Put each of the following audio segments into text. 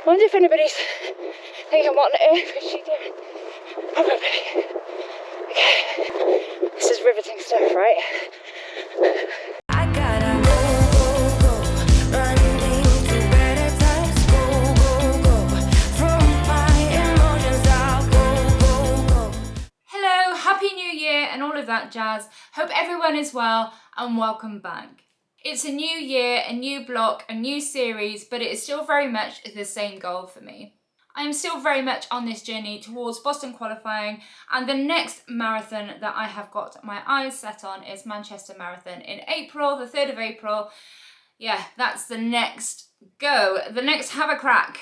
I wonder if anybody's thinking, what on earth is she doing? Probably. Okay. This is riveting stuff, right? I gotta go, go, go, running to better times, go, go, go, from my emotions, I'll go, go, go. Hello, Happy New Year and all of that jazz. Hope everyone is well and welcome back. It's a new year, a new block, a new series, but it is still very much the same goal for me. I am still very much on this journey towards Boston qualifying, and the next marathon that I have got my eyes set on is Manchester Marathon in April, the 3rd of April. Yeah, that's the next go, the next have a crack.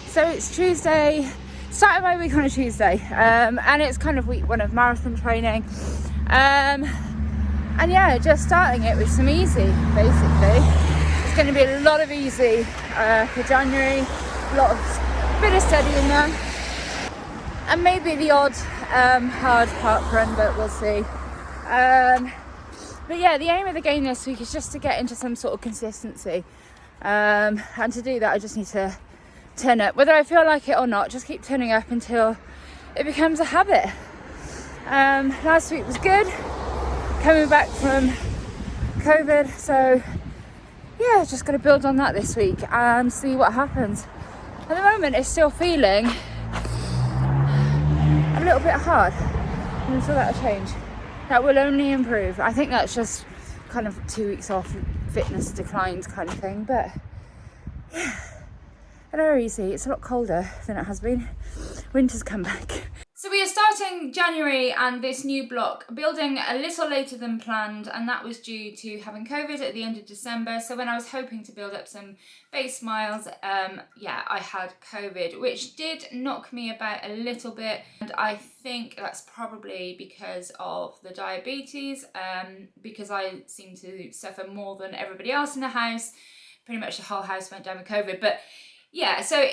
So it's Tuesday, starting my week on a Tuesday, and it's kind of week one of marathon training. And yeah, just starting it with some easy, basically. It's going to be a lot of easy for January, a lot of bit of steady in there, and maybe the odd hard park run, but we'll see. But yeah, the aim of the game this week is just to get into some sort of consistency, and to do that I just need to turn up, whether I feel like it or not. Just keep turning up until it becomes a habit. Last week was good, coming back from COVID, so yeah, just got to build on that this week and see what happens. At the moment it's still feeling a little bit hard, and so that'll change. That will only improve. I think that's just kind of 2 weeks off, fitness declines kind of thing, but yeah, very easy. It's a lot colder than it has been. Winter's come back. So we are starting January and this new block building a little later than planned, and that was due to having COVID at the end of December. So when I was hoping to build up some base miles, yeah, I had COVID, which did knock me about a little bit, and I think that's probably because of the diabetes, because I seem to suffer more than everybody else in the house. Pretty much the whole house went down with COVID, but yeah, so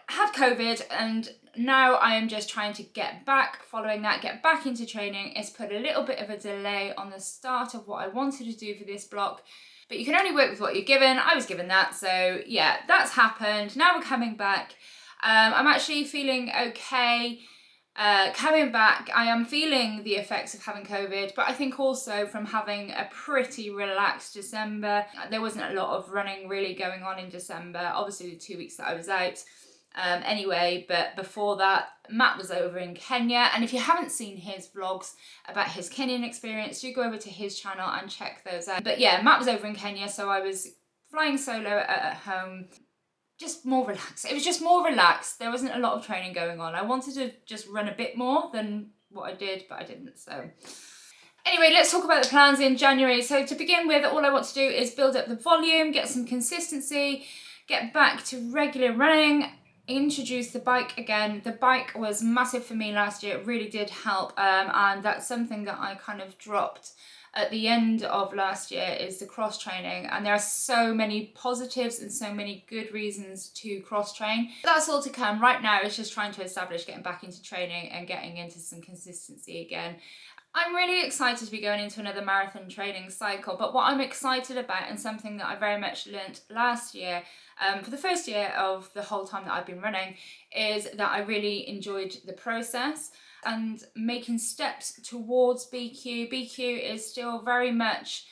had COVID, and now I am just trying to get back, following that, get back into training. It's put a little bit of a delay on the start of what I wanted to do for this block, but you can only work with what you're given. I was given that, so yeah, that's happened. Now we're coming back. I'm actually feeling okay. Coming back, I am feeling the effects of having COVID, but I think also from having a pretty relaxed December. There wasn't a lot of running really going on in December, obviously the 2 weeks that I was out anyway, but before that Matt was over in Kenya, and if you haven't seen his vlogs about his Kenyan experience, do go over to his channel and check those out. But yeah, Matt was over in Kenya, so I was flying solo at home. Just more relaxed. It was just more relaxed. There wasn't a lot of training going on. I wanted to just run a bit more than what I did, but I didn't. So anyway, let's talk about the plans in January. So to begin with, all I want to do is build up the volume, get some consistency, get back to regular running, introduce the bike again. The bike was massive for me last year. It really did help, and that's something that I kind of dropped at the end of last year, is the cross training, and there are so many positives and so many good reasons to cross train. That's all to come. Right now it's just trying to establish getting back into training and getting into some consistency again. I'm really excited to be going into another marathon training cycle, but what I'm excited about, and something that I very much learnt last year, for the first year of the whole time that I've been running, is that I really enjoyed the process and making steps towards BQ. BQ is still very much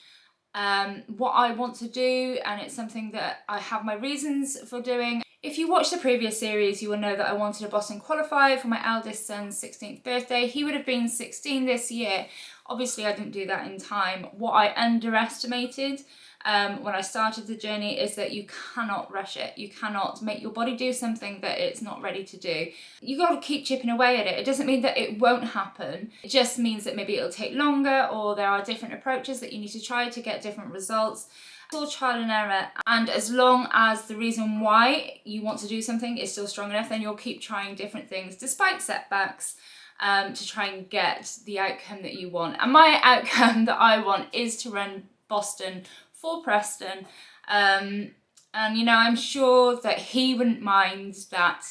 what I want to do, and it's something that I have my reasons for doing. If you watched the previous series, you will know that I wanted a Boston qualify for my eldest son's 16th birthday. He would have been 16 this year. Obviously, I didn't do that in time. What I underestimated when I started the journey is that you cannot rush it. You cannot make your body do something that it's not ready to do. You got to keep chipping away at it. It doesn't mean that it won't happen. It just means that maybe it'll take longer, or there are different approaches that you need to try to get different results. It's all trial and error, and as long as the reason why you want to do something is still strong enough, then you'll keep trying different things despite setbacks, to try and get the outcome that you want. And my outcome that I want is to run Boston for Preston, and I'm sure that he wouldn't mind that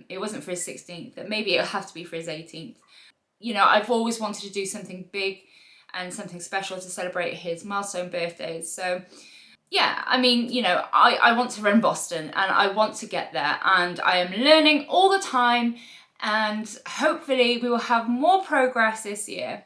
it wasn't for his 16th, that maybe it'll have to be for his 18th. I've always wanted to do something big and something special to celebrate his milestone birthdays, so yeah, I mean, you know, I want to run Boston and I want to get there, and I am learning all the time, and hopefully we will have more progress this year.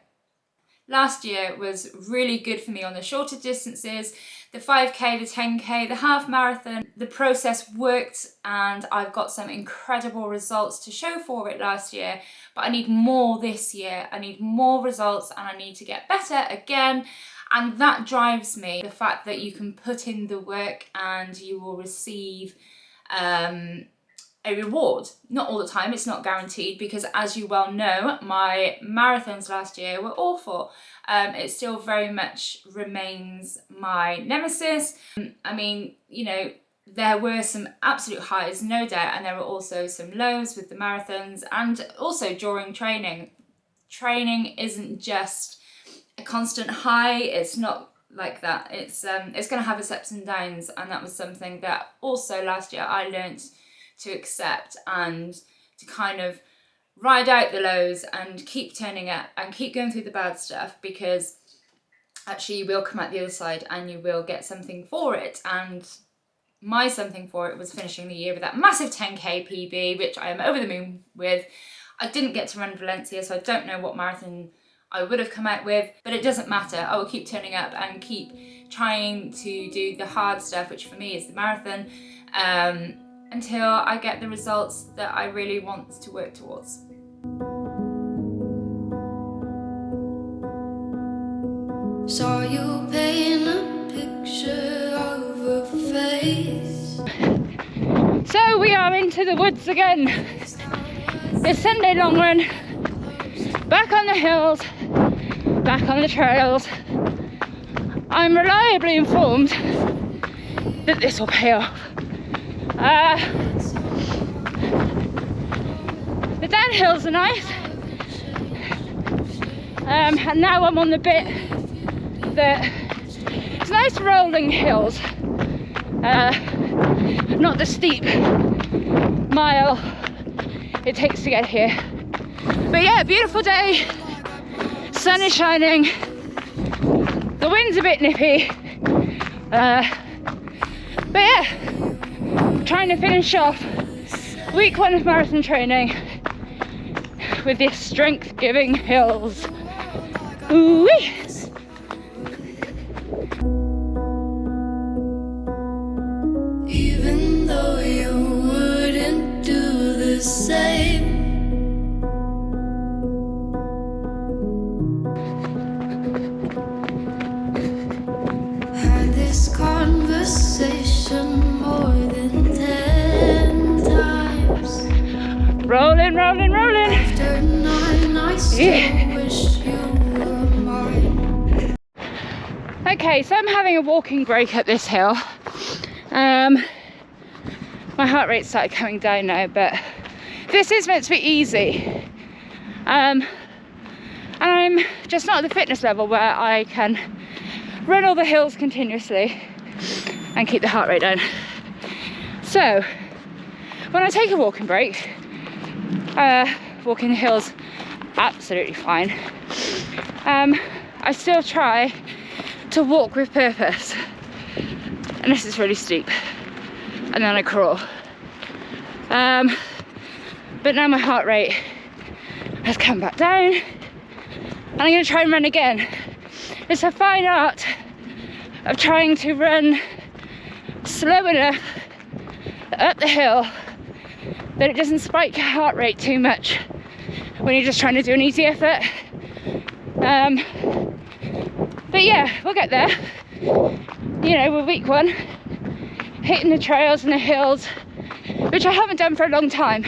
Last year was really good for me on the shorter distances, the 5K, the 10K, the half marathon. The process worked and I've got some incredible results to show for it last year, but I need more this year. I need more results and I need to get better again. And that drives me, the fact that you can put in the work and you will receive a reward. Not all the time, it's not guaranteed, because as you well know, my marathons last year were awful. It still very much remains my nemesis. I mean, you know, there were some absolute highs, no doubt, and there were also some lows with the marathons, and also during training. Training isn't just a constant high, it's not like that. It's going to have its ups and downs, and that was something that also last year I learnt to accept and to kind of ride out the lows and keep turning up and keep going through the bad stuff, because actually you will come out the other side and you will get something for it. And my something for it was finishing the year with that massive 10k PB, which I am over the moon with. I didn't get to run Valencia, so I don't know what marathon I would have come out with, but it doesn't matter. I will keep turning up and keep trying to do the hard stuff, which for me is the marathon, until I get the results that I really want to work towards. Saw you paint a picture of a face. So we are into the woods again. It's Sunday long run. Back on the hills, back on the trails. I'm reliably informed that this will pay off. The downhills are nice, and now I'm on the bit that it's nice rolling hills, not the steep mile it takes to get here. But yeah, beautiful day, sun is shining, the wind's a bit nippy, but yeah, trying to finish off week 1 of marathon training with these strength giving hills. Ooh-wee. Even though you wouldn't do the same. Had this conversation more than 10 times. Rolling, rolling, rolling. After 9, I still wish you were mine. Okay, so I'm having a walking break up this hill. My heart rate started coming down now, but this is meant to be easy. And I'm just not at the fitness level where I can run all the hills continuously and keep the heart rate down. So when I take a walking break, walking the hills absolutely fine. I still try to walk with purpose, and this is really steep, and then I crawl. But now my heart rate has come back down, and I'm going to try and run again. It's a fine art of trying to run slow enough up the hill that it doesn't spike your heart rate too much when you're just trying to do an easy effort. But yeah, we'll get there. You know, we're week 1, hitting the trails and the hills, which I haven't done for a long time.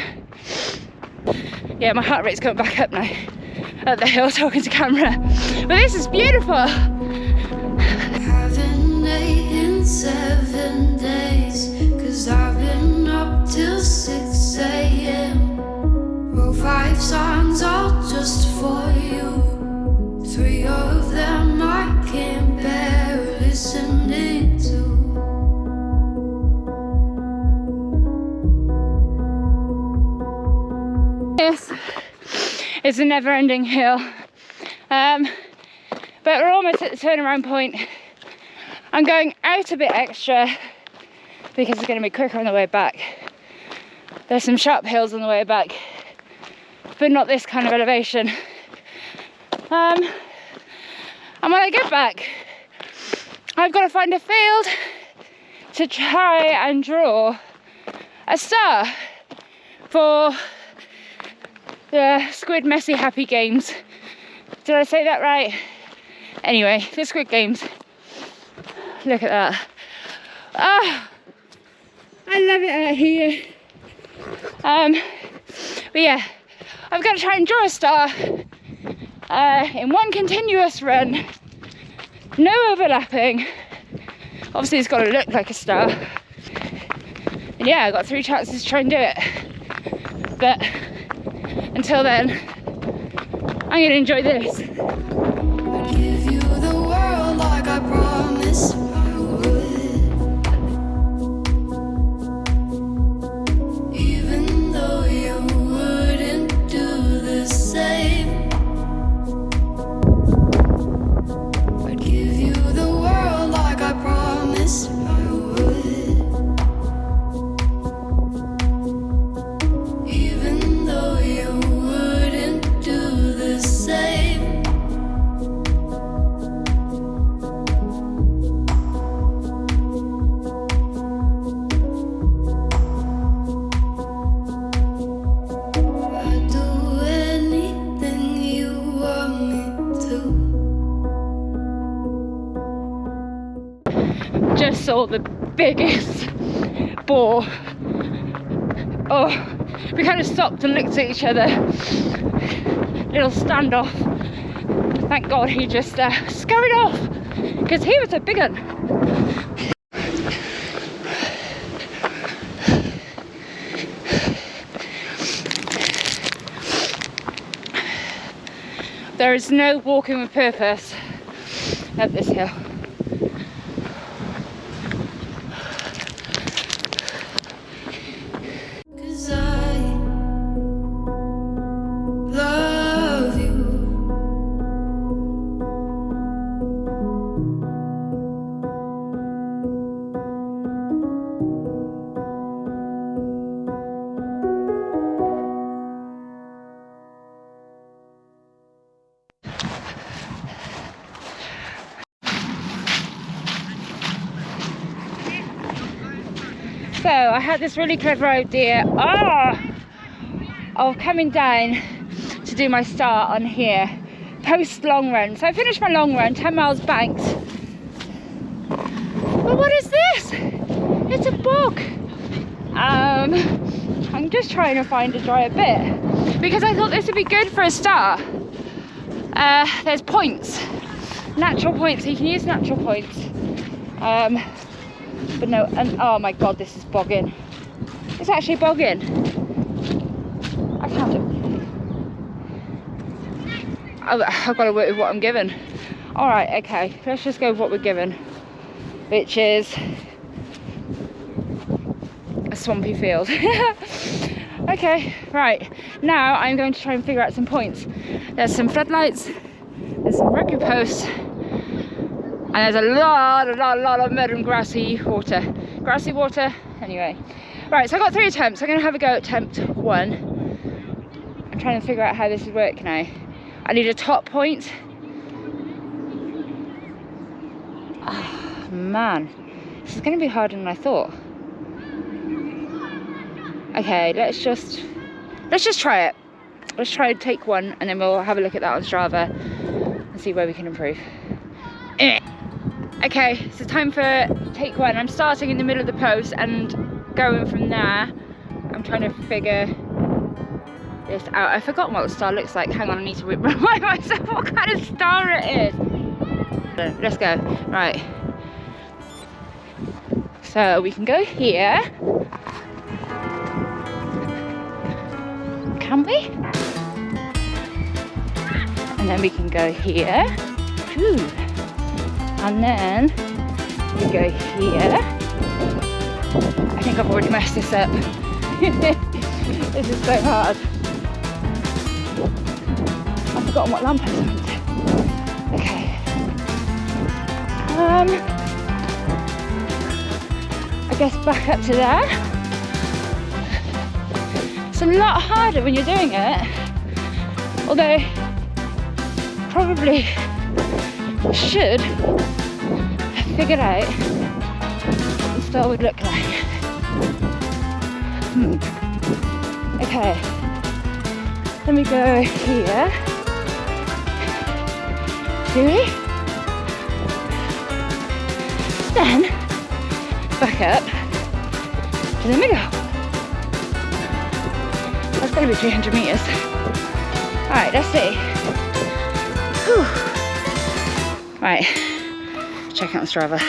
Yeah, my heart rate's going back up now at the hill talking to camera. But this is beautiful. Haven't ate in 7 days, 'cause I've been up till 6 a.m. Wrote 5 songs all just for you. 3 of them I can't bear listening to. Yes, it's a never-ending hill. But we're almost at the turnaround point. I'm going out a bit extra because it's going to be quicker on the way back. There's some sharp hills on the way back, but not this kind of elevation. And when I get back, I've got to find a field to try and draw a star for the Squid Messy Happy Games. Did I say that right? Anyway, the Squid Games. Look at that. Ah, I love it out here. But yeah, I've got to try and draw a star in one continuous run, no overlapping. Obviously it's got to look like a star. And yeah, I've got 3 chances to try and do it. But until then, I'm going to enjoy this. I'd give you the world like I promised I would. Even though you wouldn't do the same. I'd give you the world like I promised I would. Even though you wouldn't do the same. I'd do anything you want me to. Just saw the biggest boar. Oh, we kind of stopped and looked at each other. Little standoff. Thank God he just scurried off, because he was a big one. There is no walking with purpose up this hill. Cause I love you. So I had this really clever idea of coming down to do my start on here post long run. So I finished my long run, 10 miles banked. But what is this? It's a bog. I'm just trying to find a drier bit because I thought this would be good for a start. There's points, natural points, so you can use natural points. But no, and oh my God, this is bogging. It's actually bogging. I can't do. I've got to work with what I'm given. All right, okay, let's just go with what we're given, which is a swampy field. Okay, right, now I'm going to try and figure out some points. There's some floodlights, there's some rocky posts, and there's a lot of mud and grassy water. Grassy water, anyway. Right, so I got 3 attempts. I'm going to have a go at attempt 1. I'm trying to figure out how this would work now. I need a top point. Oh, man. This is going to be harder than I thought. Okay, let's just try it. Let's try take 1, and then we'll have a look at that on Strava and see where we can improve. Okay, so time for take 1. I'm starting in the middle of the post and going from there. I'm trying to figure this out. I've forgotten what the star looks like. Hang on, I need to remind myself what kind of star it is. Let's go. Right. So we can go here. Can we? And then we can go here. Ooh. And then we go here. I think I've already messed this up. This is so hard. I've forgotten what lamp I went to. Okay. guess back up to there. It's a lot harder when you're doing it, although probably should have figured out what the star would look like. Okay, let me go here. Do we? Then back up to the middle. That's going to be 300 meters. Alright, let's see. Whew. Right, check out Strava.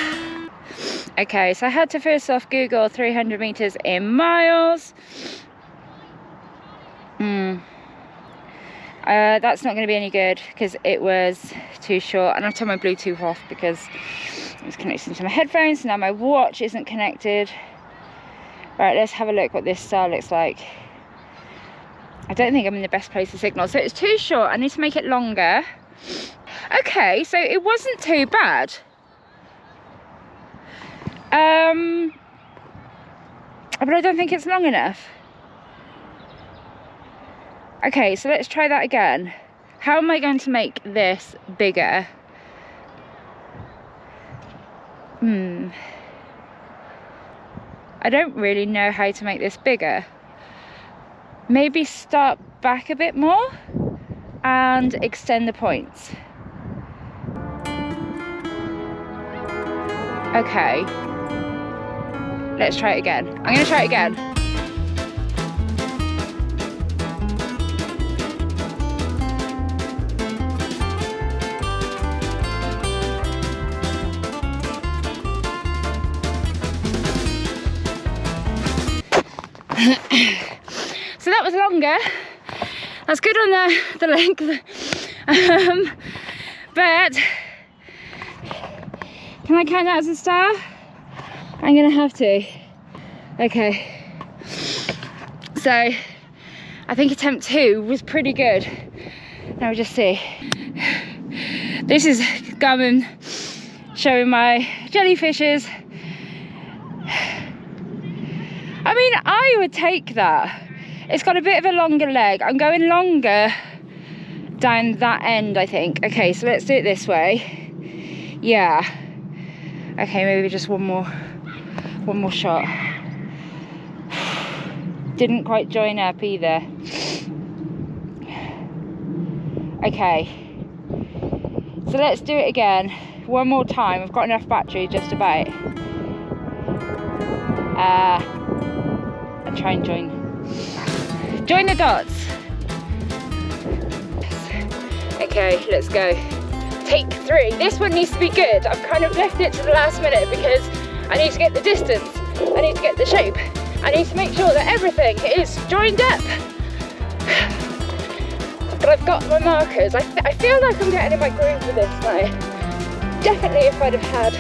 Okay, so I had to first off Google 300 meters in miles. That's not going to be any good because it was too short, and I turned my Bluetooth off because it was connected to my headphones. Now my watch isn't connected. Right, let's have a look what this star looks like. I don't think I'm in the best place to signal, so it's too short. I need to make it longer. Okay, so it wasn't too bad. But I don't think it's long enough. Okay, so let's try that again. How am I going to make this bigger? I don't really know how to make this bigger. Maybe start back a bit more and extend the points. Okay, let's try it again. I'm going to try it again. So that was longer. That's good on the length. But can I count that as a star? I'm gonna have to. Okay. So I think attempt 2 was pretty good. Now we'll just see. This is Garmin showing my jellyfishes. I mean, I would take that. It's got a bit of a longer leg. I'm going longer down that end, I think. Okay, so let's do it this way. Yeah. Okay, maybe just one more shot. Didn't quite join up either. Okay. So let's do it again. One more time. I've got enough battery just about. And try and join the dots. Okay, let's go. Take 3. This one needs to be good. I've kind of left it to the last minute because I need to get the distance, I need to get the shape, I need to make sure that everything is joined up. But I've got my markers. I feel like I'm getting in my groove with this now. Definitely if I'd have had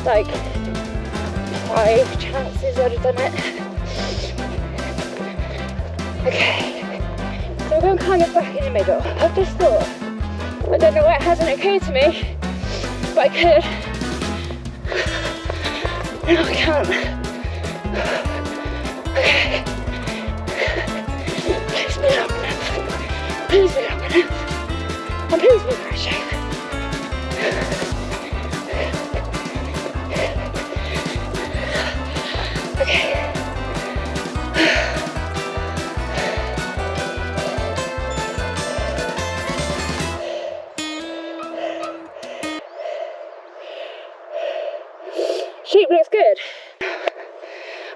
like 5 chances, I'd have done it. Okay, so I'm going kind of back in the middle. I've just thought, I don't know why it hasn't occurred to me, but I could. No, I can't. Okay. Please be long enough. Please be long enough. And please be very shape. Okay. Sheep looks good.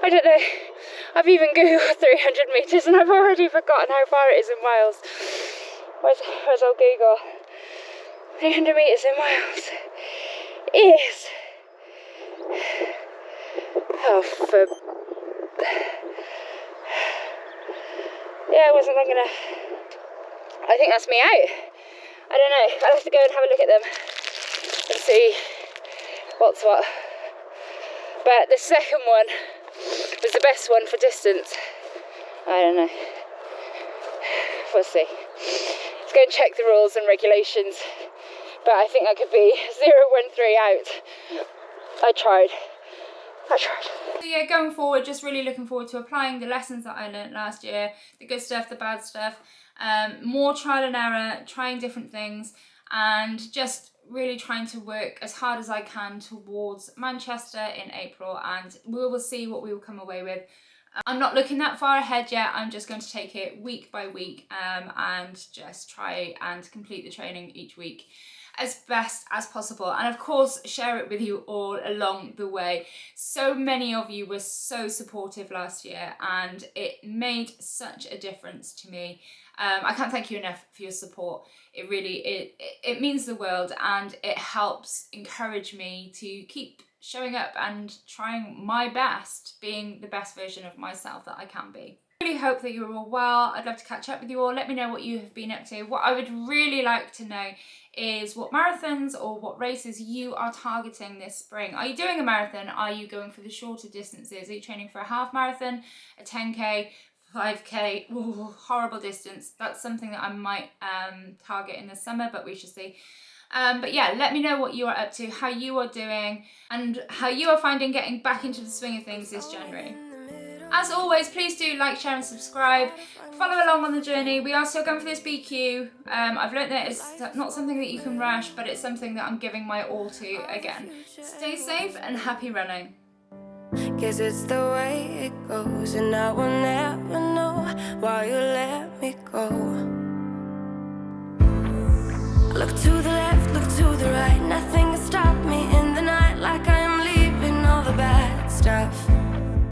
I don't know. I've even googled 300 meters and I've already forgotten how far it is in miles. Where's old Google? 300 meters in miles is. Oh, yeah, it wasn't long enough. I think that's me out. I don't know. I'll have to go and have a look at them and see what's what. But the second one was the best one for distance. I don't know. We'll see. Let's go and check the rules and regulations. But I think I could be 0-1-3 out. I tried. I tried. So yeah, going forward, just really looking forward to applying the lessons that I learnt last year, the good stuff, the bad stuff, more trial and error, trying different things, and just really trying to work as hard as I can towards Manchester in April, and we will see what we will come away with. I'm not looking that far ahead yet. I'm just going to take it week by week and just try and complete the training each week as best as possible, and of course share it with you all along the way. So many of you were so supportive last year and it made such a difference to me. I can't thank you enough for your support. It really it means the world, and it helps encourage me to keep showing up and trying my best, being the best version of myself that I can be. I really hope that you're all well. I'd love to catch up with you all. Let me know what you have been up to. What I would really like to know is what marathons or what races you are targeting this spring. Are you doing a marathon? Are you going for the shorter distances? Are you training for a half marathon, a 10k, 5k? Ooh, horrible distance. That's something that I might target in the summer, but we shall see. But yeah, let me know what you are up to, how you are doing, and how you are finding getting back into the swing of things this January. As always, please do like, share and subscribe. Follow along on the journey. We are still going for this BQ. I've learned that it's not something that you can rush, but it's something that I'm giving my all to again. Stay safe and happy running. Guess it's the way it goes, and I will never know why you let me go. Look to the left.